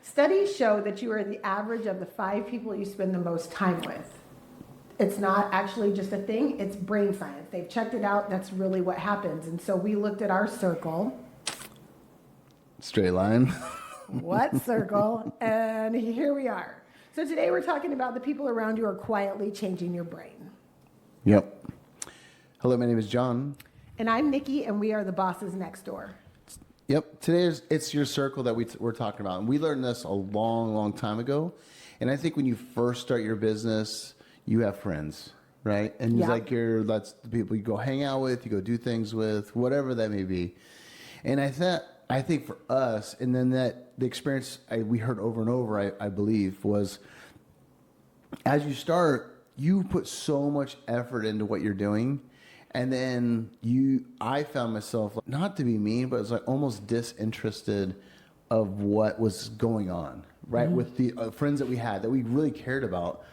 Studies show that you are the average of the 5 people you spend the most time with. It's not actually just a thing, it's brain science. They've checked it out, that's really what happens. And so we looked at our circle. Straight line. What circle? And here we are. So today we're talking about the people around you are quietly changing your brain. Yep. Hello, my name is John. And I'm Nikki, and we are the bosses next door. Yep. Today it's your circle that we're talking about. And we learned this a long, long time ago. And I think when you first start your business, you have friends, right? And it's like that's the people you go hang out with, you go do things with, whatever that may be. And I think for us, and then that the experience we heard over and over, I believe, was as you start, you put so much effort into what you're doing. And then I found myself, not to be mean, but it's like almost disinterested of what was going on, right? Mm-hmm. With the friends that we had that we really cared about.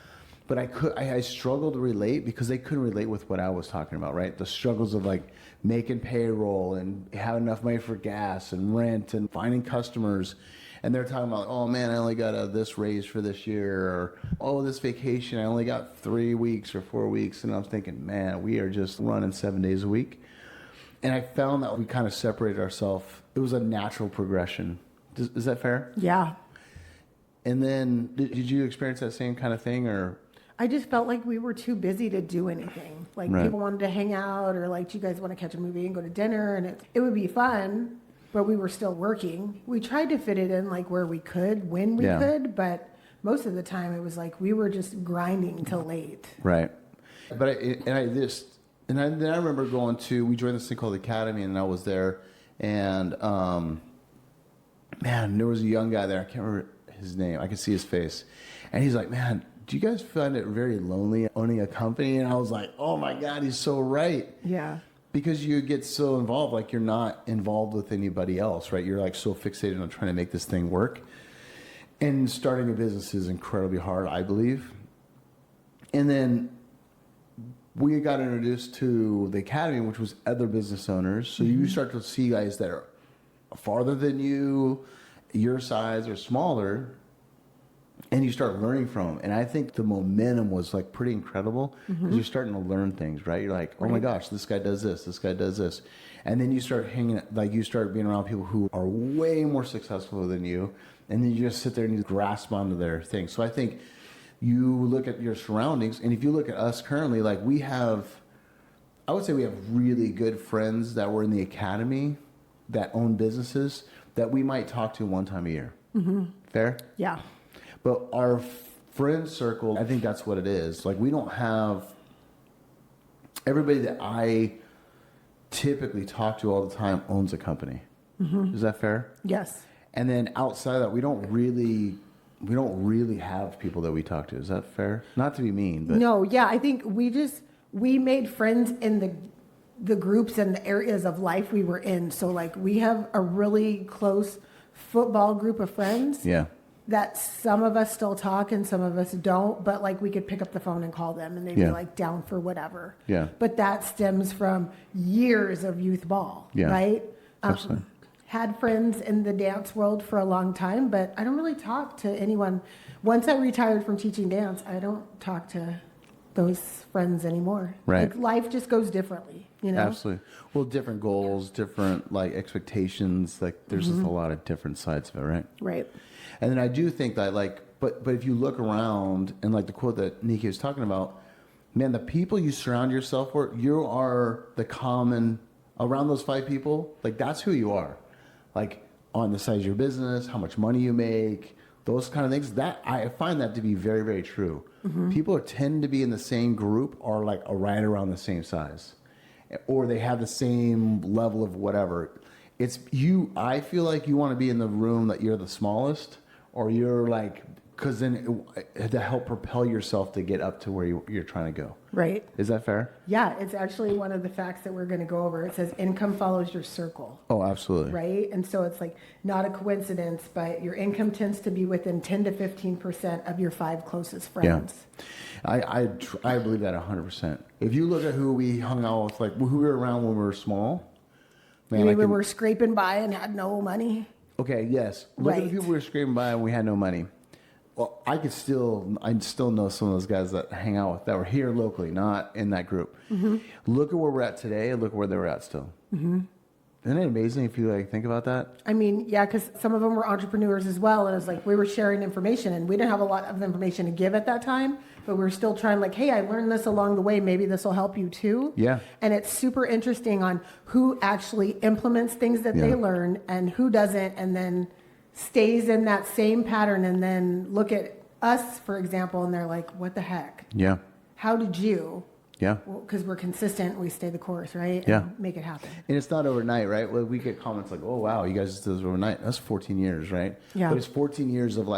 But I struggled to relate because they couldn't relate with what I was talking about, right? The struggles of like making payroll and having enough money for gas and rent and finding customers. And they're talking about, oh man, I only got this raise for this year, or oh, this vacation, I only got 3 weeks or 4 weeks. And I'm thinking, man, we are just running 7 days a week. And I found that we kind of separated ourselves. It was a natural progression. Is that fair? Yeah. And then did you experience that same kind of thing, or? I just felt like we were too busy to do anything. Like people wanted to hang out, or like, do you guys want to catch a movie and go to dinner? And it would be fun, but we were still working. We tried to fit it in like where we could, when we could, but most of the time it was like we were just grinding till late. Right. But then I remember we joined this thing called the Academy, and I was there, and man, there was a young guy there. I can't remember his name. I can see his face, and he's like, man, do you guys find it very lonely owning a company? And I was like, oh my God, he's so right. Yeah. Because you get so involved, like you're not involved with anybody else, right? You're like so fixated on trying to make this thing work. And starting a business is incredibly hard, I believe. And then we got introduced to the Academy, which was other business owners. So you start to see guys that are farther than you, your size or smaller, and you start learning from them. And I think the momentum was like pretty incredible because you're starting to learn things, right? You're like, oh my gosh, this guy does this, this guy does this. And then you start you start being around people who are way more successful than you. And then you just sit there and you grasp onto their thing. So I think you look at your surroundings, and if you look at us currently, like I would say we have really good friends that were in the Academy that own businesses that we might talk to one time a year. Mm-hmm. Fair? Yeah. But our friend circle, I think that's what it is. Like, we don't have everybody that I typically talk to all the time owns a company. Mm-hmm. Is that fair? Yes. And then outside of that, we don't really have people that we talk to. Is that fair? Not to be mean, but no, yeah, I think we made friends in the groups and the areas of life we were in. So like we have a really close football group of friends. Yeah. That some of us still talk and some of us don't, but like we could pick up the phone and call them and they'd be like down for whatever. Yeah. But that stems from years of youth ball, right? Absolutely. Had friends in the dance world for a long time, but I don't really talk to anyone. Once I retired from teaching dance, I don't talk to those friends anymore. Right. Like life just goes differently, you know? Absolutely. Well, different goals, different like expectations, like there's just a lot of different sides of it, right? Right. And then I do think that but if you look around and like the quote that Nikki was talking about, man, the people you surround yourself with, you are the common around those 5 people. Like that's who you are. Like on the size of your business, how much money you make, those kind of things. That I find that to be very, very true. Mm-hmm. People tend to be in the same group or like right around the same size, or they have the same level of whatever. It's you. I feel like you want to be in the room that you're the smallest, or you're like, because then to help propel yourself to get up to where you're trying to go. Right. Is that fair? Yeah, it's actually one of the facts that we're going to go over. It says income follows your circle. Oh, absolutely. Right? And so it's like not a coincidence, but your income tends to be within 10 to 15% of your 5 closest friends. Yeah. I believe that 100%. If you look at who we hung out with, like who we were around when we were small. Man, when we were scraping by and had no money? Okay, yes. Look at the Right. people we were scraping by and we had no money. Well, I still know some of those guys that hang out with that were here locally, not in that group. Mm-hmm. Look at where we're at today and look where they were at still. Mm-hmm. Isn't it amazing if you think about that? I mean, yeah, because some of them were entrepreneurs as well. And it was like we were sharing information and we didn't have a lot of information to give at that time, but we were still trying hey, I learned this along the way. Maybe this will help you too. Yeah. And it's super interesting on who actually implements things that they learn and who doesn't, and then stays in that same pattern. And then look at us, for example, and they're like, what the heck? Yeah. How did you? Yeah. Because we're consistent, we stay the course, right? Yeah. And make it happen. And it's not overnight, right? Well, we get comments like, oh, wow, you guys did this overnight. That's 14 years, right? Yeah. But it's 14 years of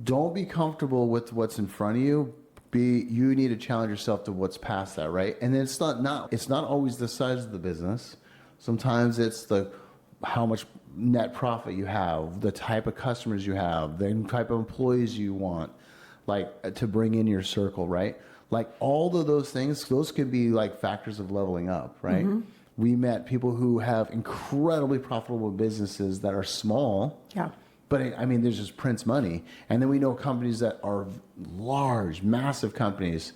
don't be comfortable with what's in front of you. You need to challenge yourself to what's past that, right? And it's not always the size of the business. Sometimes it's how much net profit you have, the type of customers you have, the type of employees you want, to bring in your circle, right? All of those things, those could be factors of leveling up, right? Mm-hmm. We met people who have incredibly profitable businesses that are small. Yeah. But there's just prints money. And then we know companies that are large, massive companies,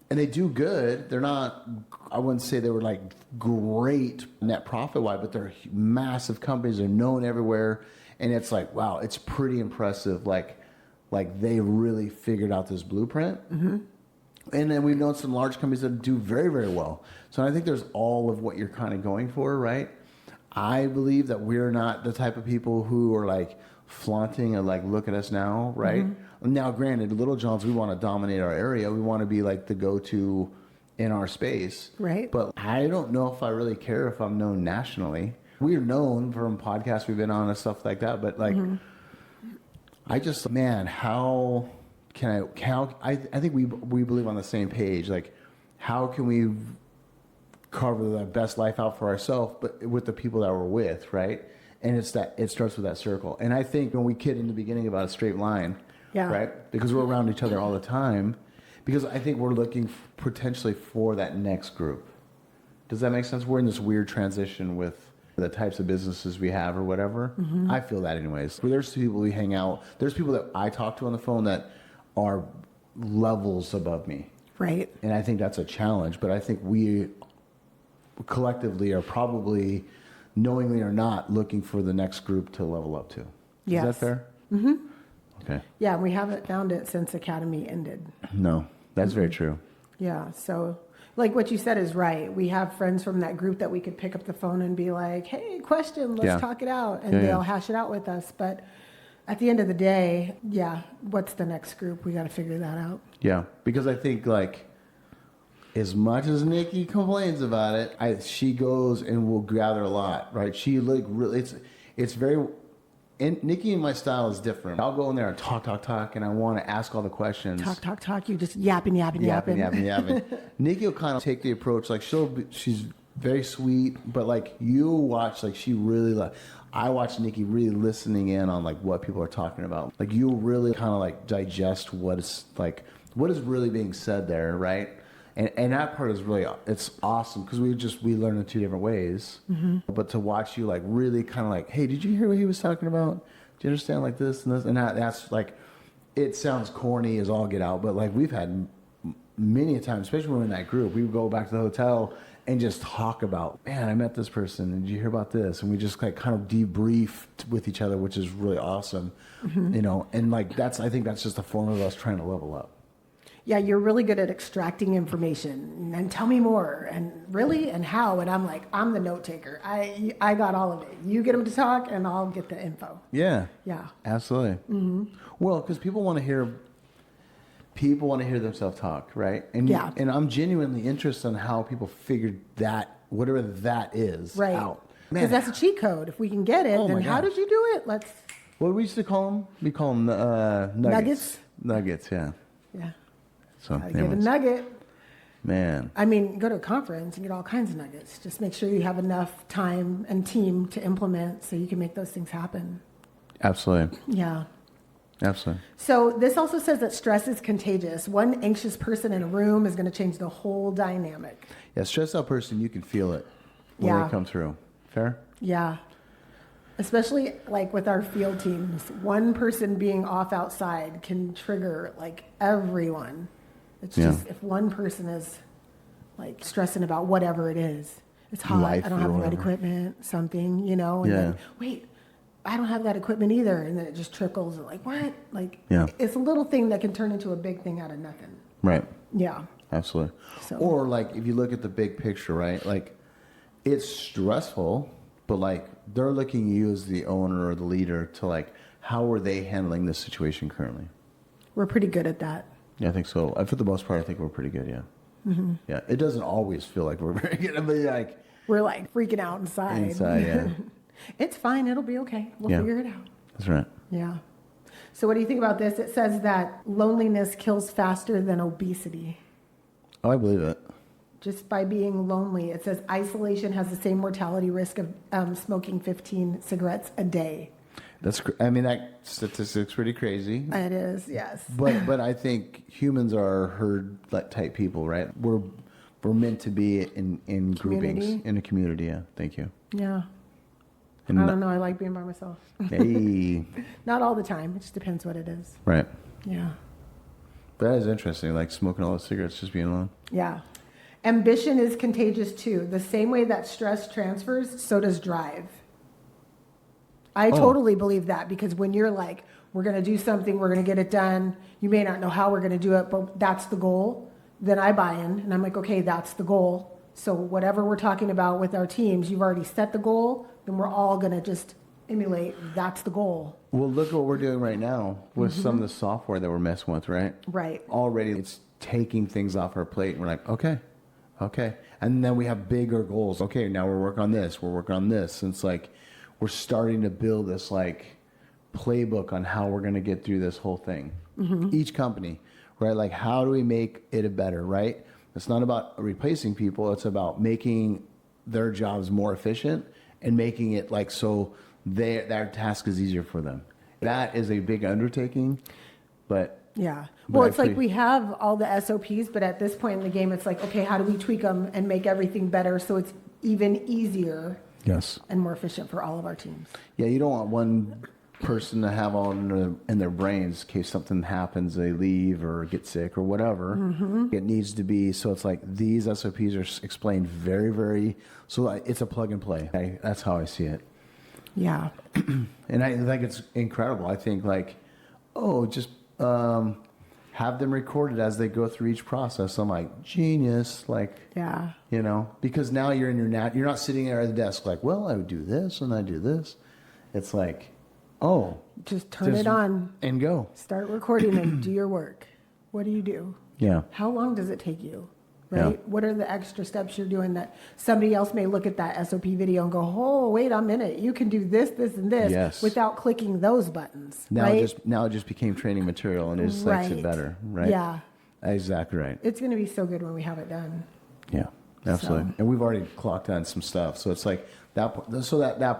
and they do good. They're not, I wouldn't say they were great net profit wise, but they're massive companies. They're known everywhere. And it's wow, it's pretty impressive. They really figured out this blueprint. Mm-hmm. And then we've known some large companies that do very, very well. So I think there's all of what you're kind of going for, right? I believe that we're not the type of people who are flaunting and look at us now, right? Mm-hmm. Now, granted, Little John's, we want to dominate our area. We want to be the go-to in our space. Right. But I don't know if I really care if I'm known nationally. We're known from podcasts we've been on and stuff like that. But mm-hmm. I just, man, how I think we believe on the same page. How can we carve the best life out for ourselves, but with the people that we're with, right? And it starts with that circle. And I think when we kid in the beginning about a straight line, right? Because we're around each other all the time, because I think we're looking potentially for that next group. Does that make sense? We're in this weird transition with the types of businesses we have or whatever. Mm-hmm. I feel that anyways. There's people we hang out. There's people that I talk to on the phone that are levels above me. Right. And I think that's a challenge, but I think we collectively are probably, knowingly or not, looking for the next group to level up to. Yes. Is that fair? Mm-hmm. Okay. Yeah, we haven't found it since Academy ended. No, that's very true. Yeah, so what you said is right. We have friends from that group that we could pick up the phone and be like, hey, question, let's talk it out. And they'll hash it out with us. But at the end of the day, what's the next group? We got to figure that out. Yeah, because I think as much as Nikki complains about it, she goes and will gather a lot, right? She really, it's very, and Nikki and my style is different. I'll go in there and talk, and I want to ask all the questions. Talk. You just yapping. Nikki will kind of take the approach, she's very sweet, but you watch, she really, I watch Nikki really listening in on what people are talking about. You'll really kind of digest what is really being said there, right? And that part is really, it's awesome because we learn in two different ways. Mm-hmm. But to watch you really kind of hey, did you hear what he was talking about? Do you understand this and this? And that's it sounds corny as all get out, but we've had many times, especially when we're in that group, we would go back to the hotel and just talk about, man, I met this person, and did you hear about this? And we just kind of debrief with each other, which is really awesome, mm-hmm. And I think that's just a form of us trying to level up. Yeah, you're really good at extracting information and tell me more and really and how. And I'm I'm the note taker. I got all of it. You get them to talk and I'll get the info. Yeah. Yeah. Absolutely. Mm-hmm. Well, because people want to hear themselves talk, right? And and I'm genuinely interested in how people figured that, whatever that is, out. Because that's a cheat code. If we can get it, then how did you do it? What do we used to call them? We call them nuggets. Nuggets, yeah. Yeah. So get a nugget. Man. Go to a conference and get all kinds of nuggets. Just make sure you have enough time and team to implement so you can make those things happen. Absolutely. Yeah. Absolutely. So this also says that stress is contagious. One anxious person in a room is going to change the whole dynamic. Yeah, stressed out person, you can feel it when they come through. Fair? Yeah. Especially like with our field teams, one person being off outside can trigger like everyone. It's just if one person is like stressing about whatever it is. It's hot. Life I don't have or the right whatever. equipment, something, and then, wait, I don't have that equipment either. And then it just trickles. Like, what? Like, it's a little thing that can turn into a big thing out of nothing. Right. Yeah. Absolutely. So. Or like if you look at the big picture, right? Like it's stressful, but like they're looking at you as the owner or the leader to like, how are they handling this situation currently? We're pretty good at that. Yeah, I think so. For the most part, I think we're pretty good. Yeah. Mm-hmm. Yeah. It doesn't always feel like we're very good, but like we're like freaking out inside. Yeah. It's fine. It'll be okay. We'll figure it out. That's right. Yeah. So what do you think about this? It says that loneliness kills faster than obesity. Oh, I believe it. Just by being lonely. It says isolation has the same mortality risk of smoking 15 cigarettes a day. That statistic's pretty crazy. It is, yes. But I think humans are herd type people, right? We're meant to be in groupings, in a community. Yeah, thank you. Yeah. And I don't know. I like being by myself. Hey. Not all the time. It just depends what it is. Right. Yeah. That is interesting, like smoking all the cigarettes, just being alone. Yeah. Ambition is contagious too. The same way that stress transfers, so does drive. I totally believe that, because when you're like, we're going to do something, we're going to get it done, you may not know how we're going to do it, but that's the goal, then I buy in and I'm like, okay, that's the goal. So whatever we're talking about with our teams, you've already set the goal, then we're all going to just emulate, that's the goal. Well, look at what we're doing right now with some of the software that we're messing with, right? Right. Already it's taking things off our plate. And we're like, okay. And then we have bigger goals. Okay, now we're working on this. We're working on this. And it's like we're starting to build this like playbook on how we're going to get through this whole thing. Mm-hmm. Each company, right? Like how do we make it a better, right? It's not about replacing people. It's about making their jobs more efficient and making it like so their task is easier for them. That is a big undertaking, but yeah. Well, it's like we have all the SOPs, but at this point in the game, it's like, okay, how do we tweak them and make everything better so it's even easier and more efficient for all of our teams? Yeah, you don't want one person to have all in their brains in case something happens, they leave or get sick or whatever. Mm-hmm. It needs to be, so it's like these SOPs are explained very, very, so it's a plug and play. That's how I see it. Yeah. And I think it's incredible. I think like, just have them recorded as they go through each process. I'm like, genius. Like, yeah, because now you're in you're not sitting there at the desk like, well, I would do this and I do this. It's like, just turn it on and go. Start recording and do your work. What do you do? Yeah. How long does it take you? Right? Yeah. What are the extra steps you're doing that somebody else may look at that SOP video and go, oh, wait a minute, you can do this, this, and this without clicking those buttons. Now it just became training material and it just makes it better, right? Yeah. Exactly right. It's going to be so good when we have it done. Yeah, absolutely. So. And we've already clocked on some stuff. So it's like that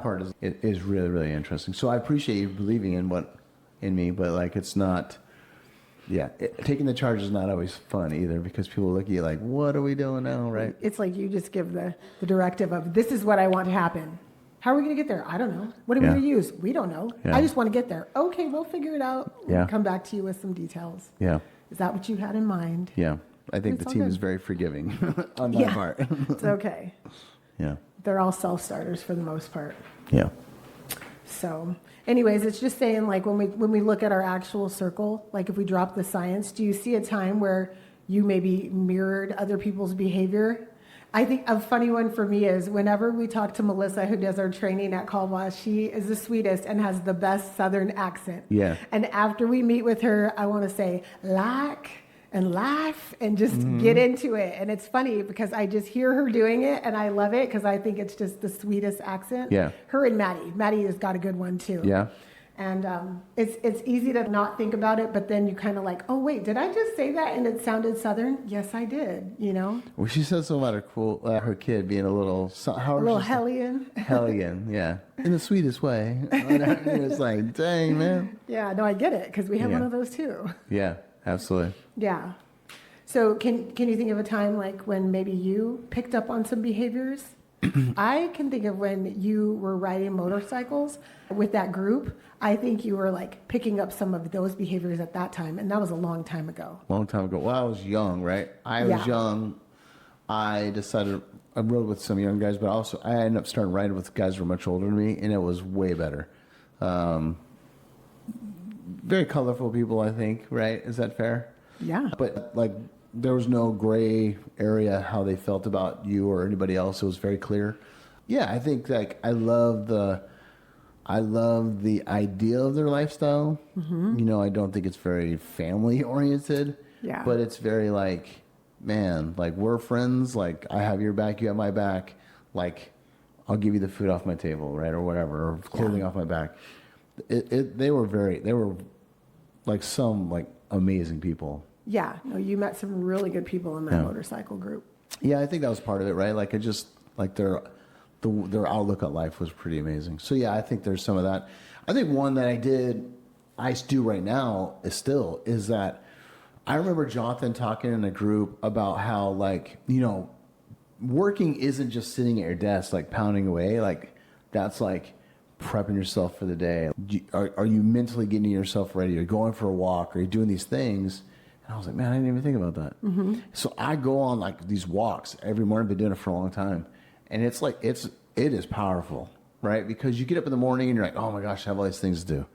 part is really, really interesting. So I appreciate you believing in me, but like it's not. Yeah, taking the charge is not always fun either because people look at you like, what are we doing now, right? It's like you just give the directive of, this is what I want to happen. How are we going to get there? I don't know. What are we going to use? We don't know. Yeah. I just want to get there. Okay, we'll figure it out. We'll come back to you with some details. Yeah. Is that what you had in mind? Yeah. I think the team is very forgiving on that part. It's okay. Yeah. They're all self-starters for the most part. Yeah. So anyways, it's just saying like when we look at our actual circle, like if we drop the science, do you see a time where you maybe mirrored other people's behavior? I think a funny one for me is whenever we talk to Melissa, who does our training at Caldwell, she is the sweetest and has the best Southern accent. Yeah. And after we meet with her, I want to say, like, and laugh and just get into it. And it's funny because I just hear her doing it and I love it because I think it's just the sweetest accent. Yeah. Her and Maddie. Maddie has got a good one too. Yeah. And it's easy to not think about it, but then you kind of like, oh, wait, did I just say that and it sounded Southern? Yes, I did, Well, she said something about her kid being a little hellion. Hellion, yeah. In the sweetest way. It's like, dang, man. Yeah, no, I get it because we have one of those too. Yeah, absolutely. Yeah. So can you think of a time like when maybe you picked up on some behaviors I can think of when you were riding motorcycles with that group. I think you were like picking up some of those behaviors at that time, and that was a long time ago. Long time ago. Well, I was young, right? I was young. I decided I rode with some young guys, but also I ended up starting riding with guys who were much older than me, and it was way better. Very colorful people, I think, right? Is that fair? Yeah. But like, there was no gray area how they felt about you or anybody else. It was very clear. Yeah, I think like I love the idea of their lifestyle. You know, I don't think it's very family oriented. Yeah. But it's very like, man, like we're friends. Like I have your back, you have my back. Like I'll give you the food off my table, right, or whatever, or clothing off my back. They were like some like amazing people. Yeah. No, you met some really good people in that motorcycle group. Yeah, I think that was part of it, right? Like it just like their outlook on life was pretty amazing. So yeah, I think there's some of that. I think one that I do right now is that I remember Jonathan talking in a group about how like, you know, working isn't just sitting at your desk like pounding away. Like that's like prepping yourself for the day. Are you mentally getting yourself ready? Are you going for a walk? Are you doing these things? And I was like, man, I didn't even think about that. So I go on like these walks every morning. I've been doing it for a long time. And it's like, it is powerful, right? Because you get up in the morning and you're like, oh my gosh, I have all these things to do.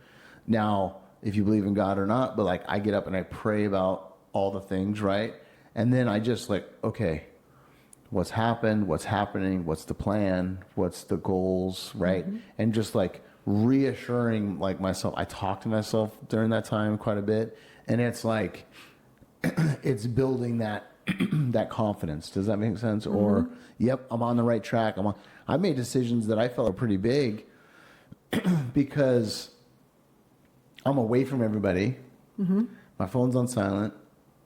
Now, if you believe in God or not, but like I get up and I pray about all the things, right? And then I just like, okay, what's happened? What's happening? What's the plan? What's the goals, right? And just like reassuring like myself. I talk to myself during that time quite a bit. And it's like, it's building that that confidence. Does that make sense? Or, yep, I'm on the right track. I made decisions that I felt were pretty big because I'm away from everybody. My phone's on silent.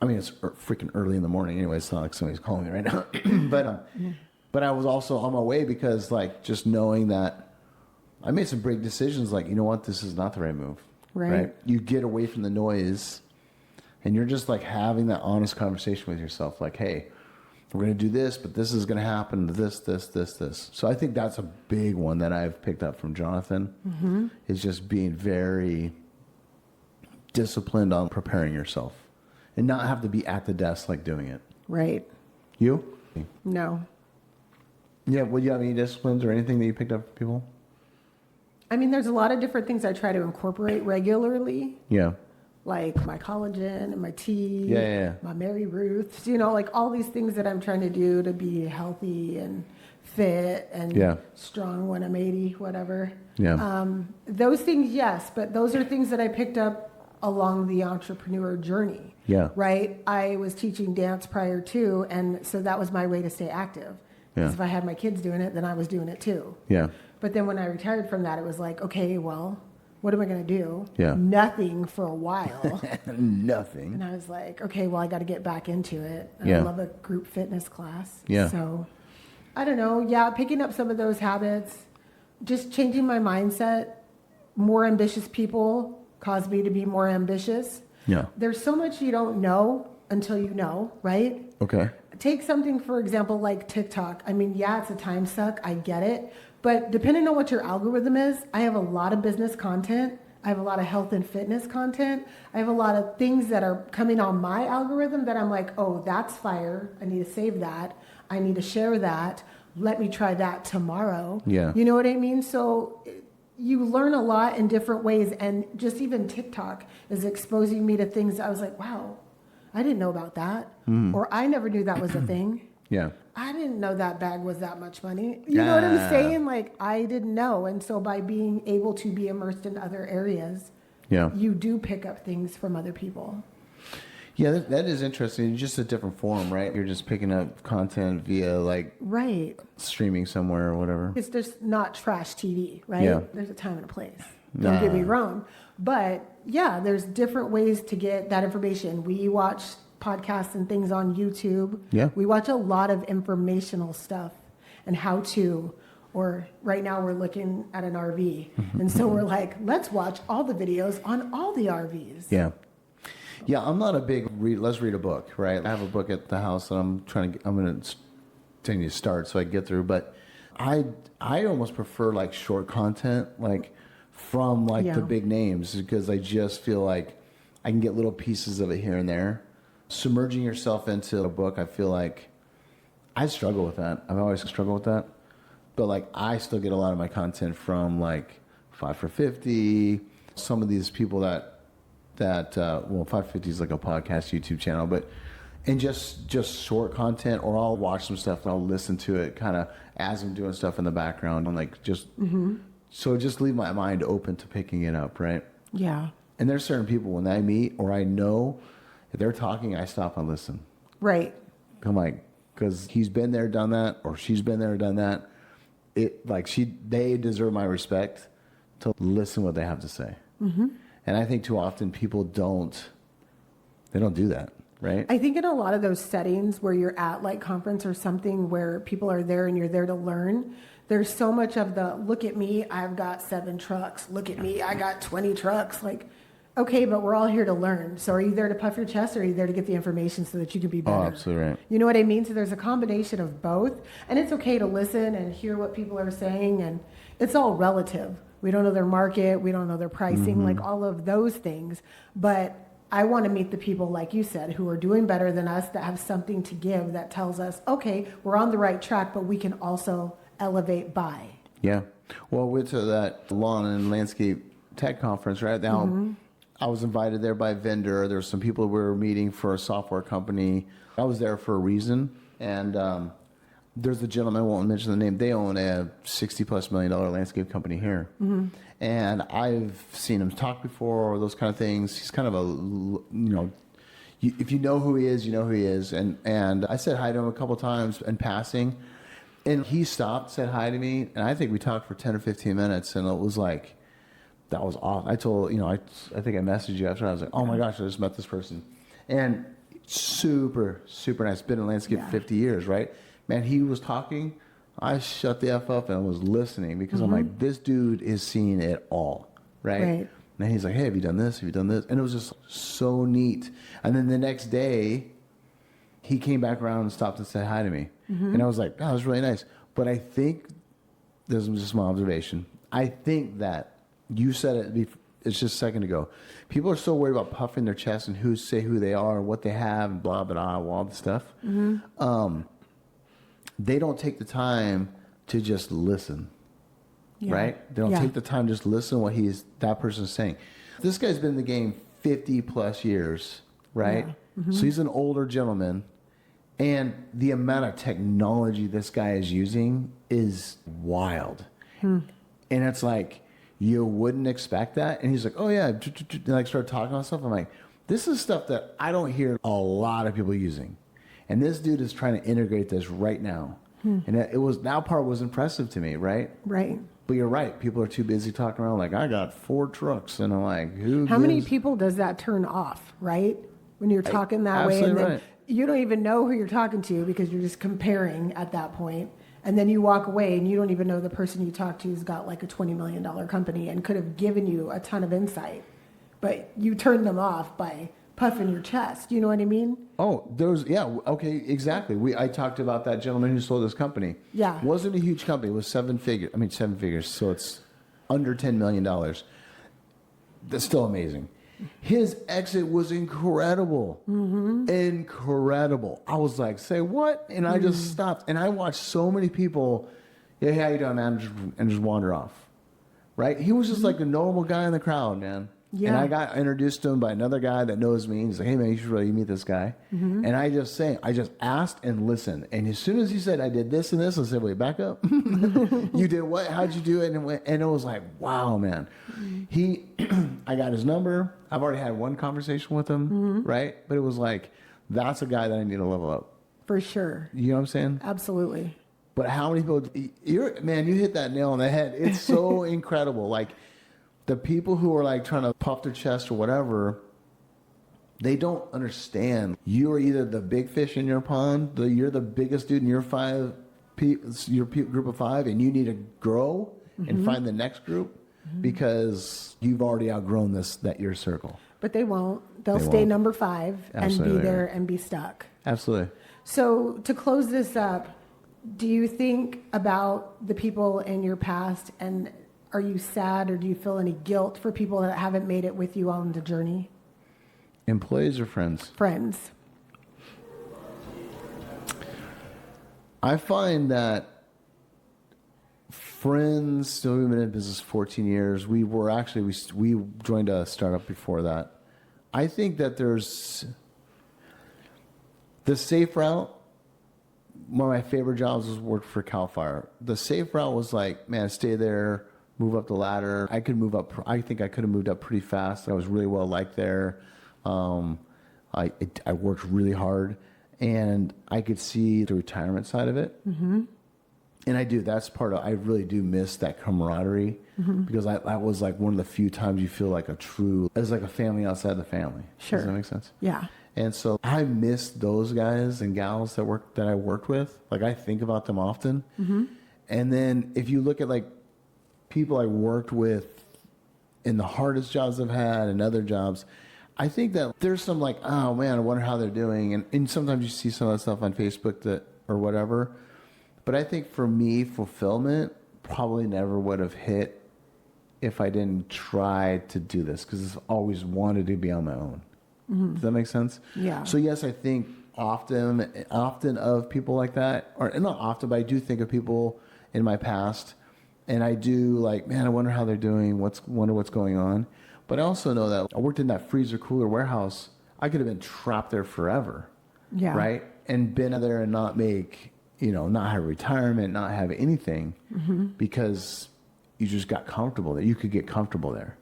I mean, it's freaking early in the morning anyway. It's not like somebody's calling me right now. But I was also on my way because like just knowing that I made some big decisions like, you know what, this is not the right move. Right? You get away from the noise. And you're just like having that honest conversation with yourself. Like, hey, we're going to do this, but this is going to happen. This. So I think that's a big one that I've picked up from Jonathan. Is just being very disciplined on preparing yourself and not have to be at the desk like doing it. Right. You? No. Yeah. Would you have any disciplines or anything that you picked up from people? I mean, there's a lot of different things I try to incorporate regularly. Yeah. Like my collagen and my tea, my Mary Ruths, you know, like all these things that I'm trying to do to be healthy and fit and strong when I'm 80, whatever. Yeah. Those things, yes, but those are things that I picked up along the entrepreneur journey. Yeah. Right? I was teaching dance prior to, and so that was my way to stay active. Because if I had my kids doing it, then I was doing it too. Yeah. But then when I retired from that, it was like, okay, well, what am I going to do? Yeah. Nothing for a while. Nothing. And I was like, okay, well, I got to get back into it. I love a group fitness class. Yeah. So, I don't know. Yeah, picking up some of those habits, just changing my mindset. More ambitious people cause me to be more ambitious. Yeah. There's so much you don't know until you know, right? Okay. Take something, for example, like TikTok. I mean, yeah, it's a time suck. I get it. But depending on what your algorithm is, I have a lot of business content. I have a lot of health and fitness content. I have a lot of things that are coming on my algorithm that I'm like, oh, that's fire. I need to save that. I need to share that. Let me try that tomorrow. Yeah. You know what I mean? So you learn a lot in different ways. And just even TikTok is exposing me to things I was like, wow, I didn't know about that. Or I never knew that was a thing. Yeah. I didn't know that bag was that much money. You know what I'm saying? Like, I didn't know. And so by being able to be immersed in other areas, you do pick up things from other people. Yeah, that is interesting. It's just a different form, right? You're just picking up content via, like, streaming somewhere or whatever. It's just not trash TV, right? Yeah. There's a time and a place. Don't get me wrong. But, yeah, there's different ways to get that information. We watch podcasts and things on YouTube. Yeah. We watch a lot of informational stuff and how to, or right now we're looking at an RV. And so we're like, let's watch all the videos on all the RVs. Yeah. Yeah, I'm not a big let's read a book, right? I have a book at the house that I'm going to continue to start so I can get through. But I almost prefer like short content, like from like the big names, because I just feel like I can get little pieces of it here and there. Submerging yourself into a book, I feel like I struggle with that. I've always struggled with that. But like I still get a lot of my content from like 5 for 50, some of these people that 550 is like a podcast YouTube channel, but and just short content, or I'll watch some stuff and I'll listen to it kind of as I'm doing stuff in the background, and like just so just leave my mind open to picking it up, right? Yeah. And there's certain people when I meet or I know if they're talking, I stop and listen. Right. I'm like, because he's been there, done that, or she's been there, done that. They deserve my respect to listen what they have to say. Mm-hmm. And I think too often people don't do that, right? I think in a lot of those settings where you're at like conference or something where people are there and you're there to learn, there's so much of the, look at me, I've got 7 trucks. Look at me, I got 20 trucks. Like, okay, but we're all here to learn. So are you there to puff your chest, or are you there to get the information so that you can be better? Oh, absolutely right. You know what I mean? So there's a combination of both. And it's okay to listen and hear what people are saying. And it's all relative. We don't know their market. We don't know their pricing, like all of those things. But I want to meet the people, like you said, who are doing better than us, that have something to give that tells us, okay, we're on the right track, but we can also elevate by. Yeah. Well, we went to that lawn and landscape tech conference right now. I was invited there by a vendor. There were some people we were meeting for a software company. I was there for a reason. And there's a gentleman, I won't mention the name. They own a $60+ million landscape company here. And I've seen him talk before, or those kind of things. He's kind of if you know who he is, you know who he is. And I said hi to him a couple times in passing. And he stopped, said hi to me. And I think we talked for 10 or 15 minutes. And it was like, that was awesome. I told, I think I messaged you after. I was like, oh my gosh, I just met this person. And super, super nice. Been in landscape 50 years, right? Man, he was talking. I shut the F up and was listening, because I'm like, this dude is seeing it all, right? And he's like, hey, have you done this? Have you done this? And it was just so neat. And then the next day, he came back around and stopped and said hi to me. And I was like, oh, that was really nice. But I think, this is just my observation, I think that you said it it's just a second ago. People are so worried about puffing their chest and who they are and what they have and blah, blah, blah, all this stuff. They don't take the time to just listen, right? They don't take the time to just listen to what that person's saying. This guy's been in the game 50+ years, right? So he's an older gentleman, and the amount of technology this guy is using is wild. And it's like, you wouldn't expect that. And he's like, oh yeah, and like start talking about stuff. I'm like, this is stuff that I don't hear a lot of people using. And this dude is trying to integrate this right now. And that part was impressive to me, right? Right. But you're right. People are too busy talking around like, I got 4 trucks. And I'm like, how many people does that turn off, right? When you're talking that way, and then you don't even know who you're talking to, because you're just comparing at that point. And then you walk away and you don't even know the person you talked to has got like a $20 million company and could have given you a ton of insight. But you turned them off by puffing your chest. You know what I mean? Oh, okay, exactly. I talked about that gentleman who sold his company. Yeah. It wasn't a huge company. It was 7 figures. So it's under $10 million. That's still amazing. His exit was incredible. Incredible. I was like, say what? And I just stopped. And I watched so many people, yeah, how you doing, man? And just wander off. Right? He was just like a normal guy in the crowd, man. Yeah. And I got introduced to him by another guy that knows me. He's like, hey, man, you should really meet this guy. And I just asked and listened. And as soon as he said, I did this and this, I said, wait, back up. You did what? How'd you do it? And it was like, wow, man. I got his number. I've already had one conversation with him, right? But it was like, that's a guy that I need to level up. For sure. You know what I'm saying? Absolutely. But how many people, you hit that nail on the head. It's so incredible. Like, the people who are like trying to puff their chest or whatever, they don't understand. You are either the big fish in your pond, you're the biggest dude in your group of 5, and you need to grow and find the next group, because you've already outgrown your circle. But they won't. They'll stay number 5 and be there and be stuck. Absolutely. So to close this up, Do you think about the people in your past, and are you sad or do you feel any guilt for people that haven't made it with you on the journey? Employees or friends? Friends. I find that friends, still we've been in business 14 years. We joined a startup before that. I think that there's the safe route. One of my favorite jobs was work for Cal Fire. The safe route was like, man, stay there, move up the ladder. I could move up. I think I could have moved up pretty fast. I was really well liked there. I worked really hard, and I could see the retirement side of it. Mm-hmm. And I do. That's part of. I really do miss that camaraderie because that was like one of the few times you feel like as like a family outside the family. Sure. Does that make sense? Yeah. And so I miss those guys and gals that I worked with. Like I think about them often. Mm-hmm. And then if you look at like people I worked with in the hardest jobs I've had and other jobs, I think that there's some like, oh man, I wonder how they're doing. And sometimes you see some of that stuff on Facebook or whatever. But I think for me, fulfillment probably never would have hit if I didn't try to do this, because I've always wanted to be on my own. Mm-hmm. Does that make sense? Yeah. So yes, I think often of people like that, or not often, but I do think of people in my past, and I do like, man, I wonder how they're doing. Wonder what's going on. But I also know that I worked in that freezer cooler warehouse. I could have been trapped there forever. Yeah. Right. And been there and not make, not have retirement, not have anything, because you just got comfortable there. You could get comfortable there.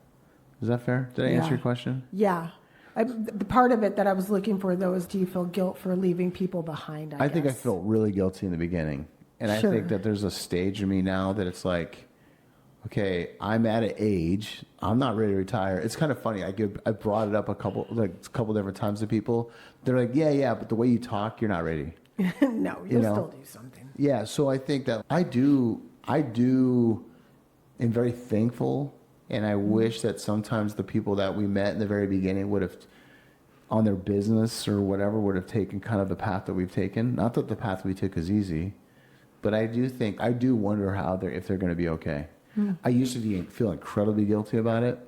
Is that fair? Did I answer your question? Yeah. The part of it that I was looking for, though, is do you feel guilt for leaving people behind, I think I felt really guilty in the beginning. And I think that there's a stage in me now that it's like, okay, I'm at an age, I'm not ready to retire. It's kind of funny. I brought it up a couple different times to people. They're like, yeah, but the way you talk, you're not ready. No, you'll still do something. Yeah, so I think that I am very thankful. And I wish that sometimes the people that we met in the very beginning would have, on their business or whatever, would have taken kind of the path that we've taken. Not that the path we took is easy, but I do wonder if they're going to be okay. Mm. I used to feel incredibly guilty about it,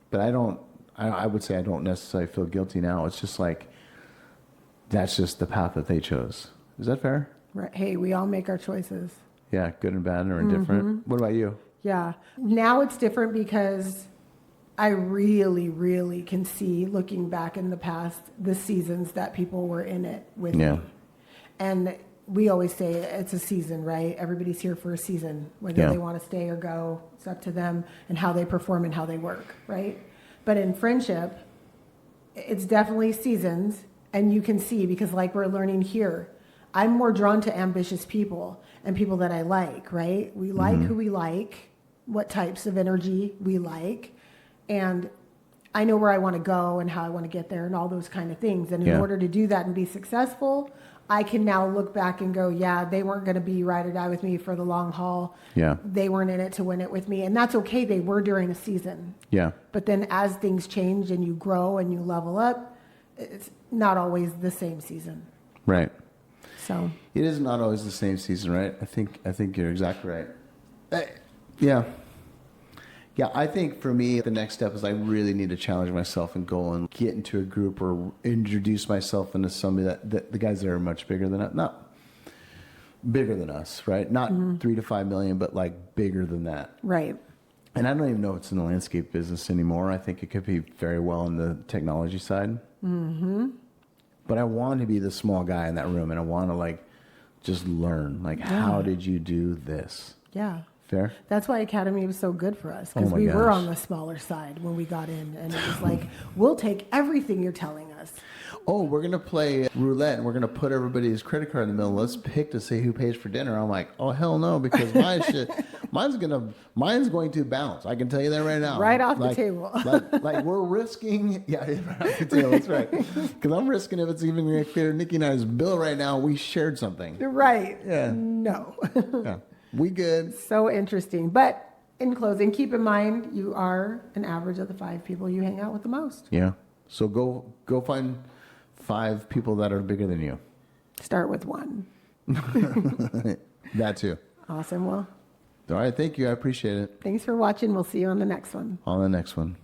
but I would say I don't necessarily feel guilty now. It's just like, that's just the path that they chose. Is that fair? Right. Hey, we all make our choices. Yeah, good and bad or indifferent. Mm-hmm. What about you? Yeah. Now it's different because I really, really can see, looking back in the past, the seasons that people were in it with me. And we always say it's a season, right? Everybody's here for a season. Whether they want to stay or go, it's up to them and how they perform and how they work, right? But in friendship, it's definitely seasons. And you can see, because like we're learning here, I'm more drawn to ambitious people and people that I like, right? We like who we like, what types of energy we like, and I know where I want to go and how I want to get there and all those kind of things. And in order to do that and be successful, I can now look back and go, yeah, they weren't going to be ride or die with me for the long haul. Yeah. They weren't in it to win it with me. And that's okay. They were during a season. Yeah. But then as things change and you grow and you level up, it's not always the same season. Right. So it is not always the same season, right? I think you're exactly right. Yeah. I think for me, the next step is I really need to challenge myself and go and get into a group or introduce myself into somebody that the guys that are much bigger than us, not bigger than us, right? Not 3 to 5 million, but like bigger than that. Right. And I don't even know if it's in the landscape business anymore. I think it could be very well in the technology side. Mm-hmm. But I want to be the small guy in that room, and I want to like just learn, like, how did you do this? Yeah. Fair? That's why Academy was so good for us, because we were on the smaller side when we got in, and it was like, we'll take everything you're telling us. Oh, we're going to play roulette, and we're going to put everybody's credit card in the middle. Let's pick to see who pays for dinner. I'm like, oh, hell no, because mine's going to bounce. I can tell you that right now. Right off the table. like we're risking, right off the table, that's right. Because I'm risking if it's even going to clear Nikki and I's bill right now, we shared something. Right. Yeah. No. Yeah. We good. So interesting. But in closing, keep in mind you are an average of the 5 people you hang out with the most. Yeah. So go find 5 people that are bigger than you. Start with 1. That too. Awesome. Well, All right. Thank you. I appreciate it. thanks for watching. We'll see you on the next one. On the next one.